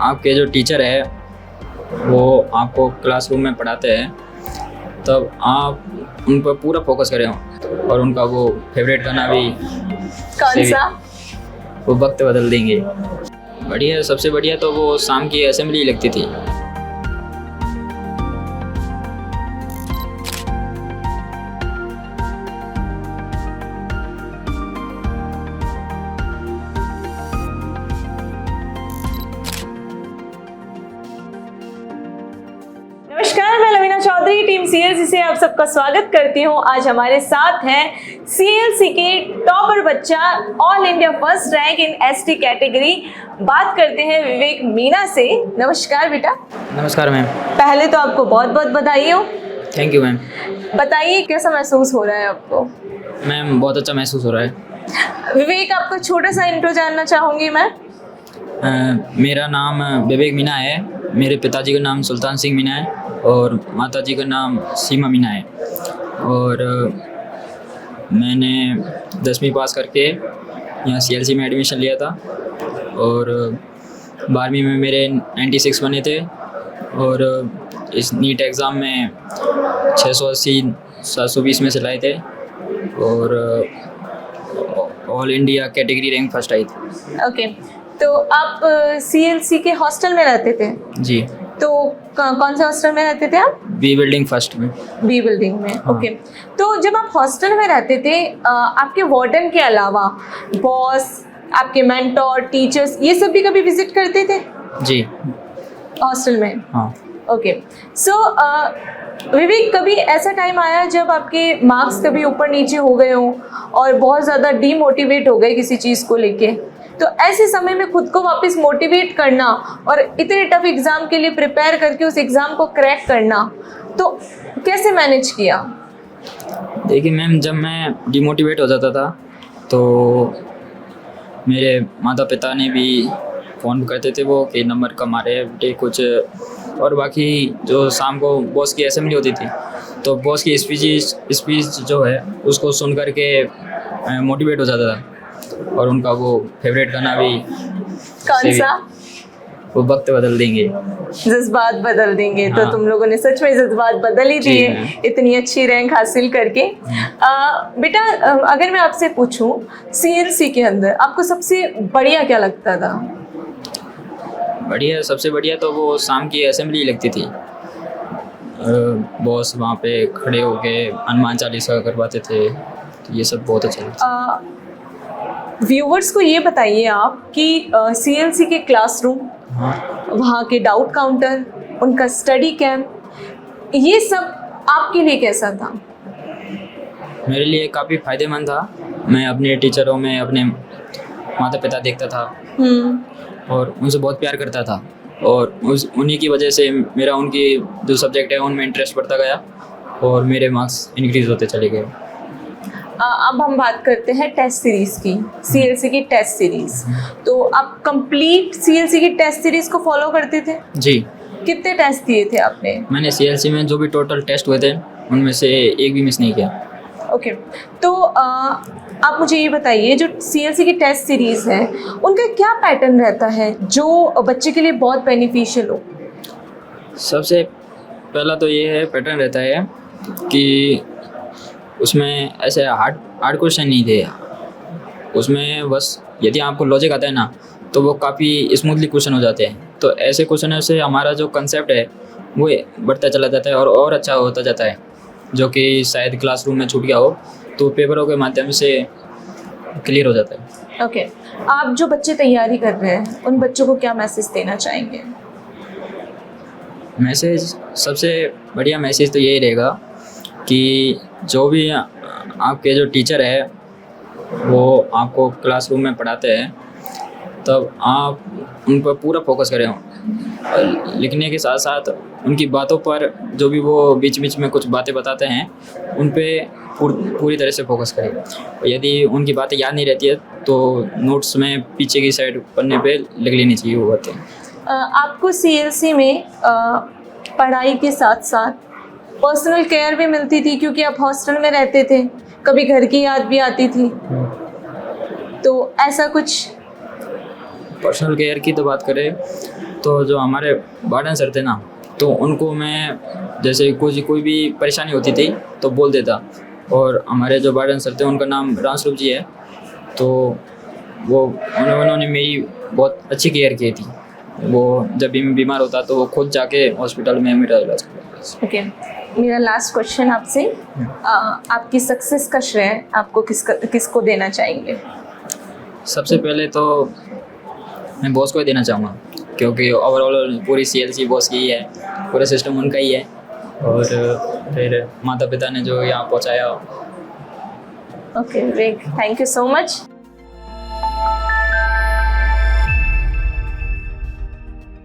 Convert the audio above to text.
आपके जो टीचर है वो आपको क्लासरूम में पढ़ाते हैं, तब आप उन पर पूरा फोकस करें और उनका वो फेवरेट गाना भी कौन सा? वो वक्त बदल देंगे। बढ़िया, सबसे बढ़िया तो वो शाम की असेंबली लगती थी। नमस्कार, मैं लवीना चौधरी, टीम सीएलसी से आप सबका स्वागत करती हूँ। आज हमारे साथ है सीएलसी के टॉपर बच्चा, all India first rank in ST category. बात करते हैं विवेक मीना से। नमस्कार बेटा। नमस्कार मैम। पहले तो आपको बहुत बहुत बधाई हो। Thank you ma'am. बताइए कैसा महसूस हो रहा है आपको? मैम बहुत अच्छा महसूस हो रहा है। विवेक, आपका छोटा सा इंट्रो जानना चाहूँगी मैं। मेरा नाम विवेक मीना है। मेरे पिताजी का नाम सुल्तान सिंह मीना है और माताजी का नाम सीमा मीना है। और मैंने 10वीं पास करके यहाँ सीएलसी में एडमिशन लिया था और 12वीं में मेरे 96 बने थे और इस नीट एग्ज़ाम में 680 720 में से लाए थे और all India category rank first आई थी। ओके, तो आप सीएलसी के हॉस्टल में रहते थे? जी। तो कौन से हॉस्टल में रहते थे आप? बी बिल्डिंग फर्स्ट में। बी बिल्डिंग में, हाँ। ओके। तो जब आप हॉस्टल में रहते थे, आपके वार्डन के अलावा बॉस, आपके मेंटोर, टीचर्स, ये सब भी कभी विजिट करते थे जी। हॉस्टल में? हाँ। ओके, सो विवेक, कभी ऐसा टाइम आया जब आपके मार्क्स कभी ऊपर नीचे हो गए हों और बहुत ज़्यादा डीमोटिवेट हो गए किसी चीज़ को लेके? तो ऐसे समय में खुद को वापस मोटिवेट करना और इतने टफ एग्ज़ाम के लिए प्रिपेयर करके उस एग्ज़ाम को क्रैक करना, तो कैसे मैनेज किया? देखिए मैम, जब मैं डिमोटिवेट हो जाता था तो मेरे माता पिता ने भी फ़ोन करते थे वो कि नंबर कम आ रहे हैं बेटे कुछ। और बाकी जो शाम को बॉस की असेंबली होती थी तो बॉस की स्पीच जो है उसको सुन कर के मोटिवेट हो जाता था और उनका वो फेवरेट गाना भी कौन सा? वो वक्त बदल देंगे। जज्बात बदल देंगे। तो हाँ। तुम लोगों ने सच में जज्बात बदल ही दिए इतनी अच्छी रैंक हासिल करके। बेटा, अगर मैं आपसे पूछूं, सीएलसी के अंदर आपको सबसे बढ़िया क्या लगता था? बढ़िया, सबसे बढ़िया तो वो शाम की असेंबली लगती थी। बॉस वहाँ पे खड़े होके हनुमान चालीसा करवाते थे, तो ये सब बहुत अच्छा लगता। व्यूवर्स को ये बताइए आप कि सीएलसी के क्लासरूम, वहाँ के डाउट काउंटर, उनका स्टडी कैंप, ये सब आपके लिए कैसा था? मेरे लिए काफ़ी फ़ायदेमंद था। मैं अपने टीचरों में अपने माता पिता देखता था और उनसे बहुत प्यार करता था और उन्हीं की वजह से मेरा उनकी जो सब्जेक्ट है उनमें इंटरेस्ट बढ़ता गया और मेरे मार्क्स इंक्रीज़ होते चले गए। अब हम बात करते हैं टेस्ट सीरीज़ की, सीएलसी की टेस्ट सीरीज़। तो आप कंप्लीट सीएलसी की टेस्ट सीरीज़ को फॉलो करते थे? जी। कितने टेस्ट दिए थे आपने? मैंने सीएलसी में जो भी टोटल टेस्ट हुए थे उनमें से एक भी मिस नहीं किया। ओके, तो आप मुझे ये बताइए, जो सीएलसी की टेस्ट सीरीज़ है उनका क्या पैटर्न रहता है जो बच्चे के लिए बहुत बेनिफिशियल हो? सबसे पहला तो ये है पैटर्न रहता है कि उसमें ऐसे हार्ड क्वेश्चन नहीं थे। उसमें बस यदि आपको लॉजिक आता है ना तो वो काफ़ी स्मूथली क्वेश्चन हो जाते हैं। तो ऐसे क्वेश्चनों से हमारा जो कंसेप्ट है वो बढ़ता चला जाता है और अच्छा होता जाता है, जो कि शायद क्लासरूम में छूट गया हो तो पेपरों के माध्यम से क्लियर हो जाता है। ओके, आप जो बच्चे तैयारी कर रहे हैं उन बच्चों को क्या मैसेज देना चाहेंगे? मैसेज, सबसे बढ़िया मैसेज तो यही रहेगा कि जो भी आपके जो टीचर है वो आपको क्लासरूम में पढ़ाते हैं, तब आप उन पर पूरा फोकस करें और लिखने के साथ साथ उनकी बातों पर, जो भी वो बीच बीच में कुछ बातें बताते हैं उन पे पूरी तरह से फोकस करें। यदि उनकी बातें याद नहीं रहती है तो नोट्स में पीछे की साइड पन्ने पे लिख लेनी चाहिए वो बातें। आपको सीएलसी में पढ़ाई के साथ साथ पर्सनल केयर भी मिलती थी, क्योंकि आप हॉस्टल में रहते थे, कभी घर की याद भी आती थी, तो ऐसा कुछ? पर्सनल केयर की तो बात करें तो जो हमारे वार्डन सर थे ना, तो उनको मैं जैसे कोई भी परेशानी होती थी तो बोल देता। और हमारे जो वार्डन सर थे उनका नाम रामस्वरूप जी है, तो उन्होंने मेरी बहुत अच्छी केयर की थी। वो जब भी मैं बीमार होता तो वो खुद जाके हॉस्पिटल में मेरा इलाज करते। ओके, मेरा लास्ट क्वेश्चन आपसे, आपकी सक्सेस का श्रेय आपको किसको देना चाहेंगे? सबसे पहले तो मैं बॉस को ही देना चाहूँगा, क्योंकि ओवरऑल पूरी CLC बॉस की ही है, पूरा सिस्टम उनका ही है। और फिर माता पिता ने जो यहाँ पहुँचाया। Okay, thank you so much.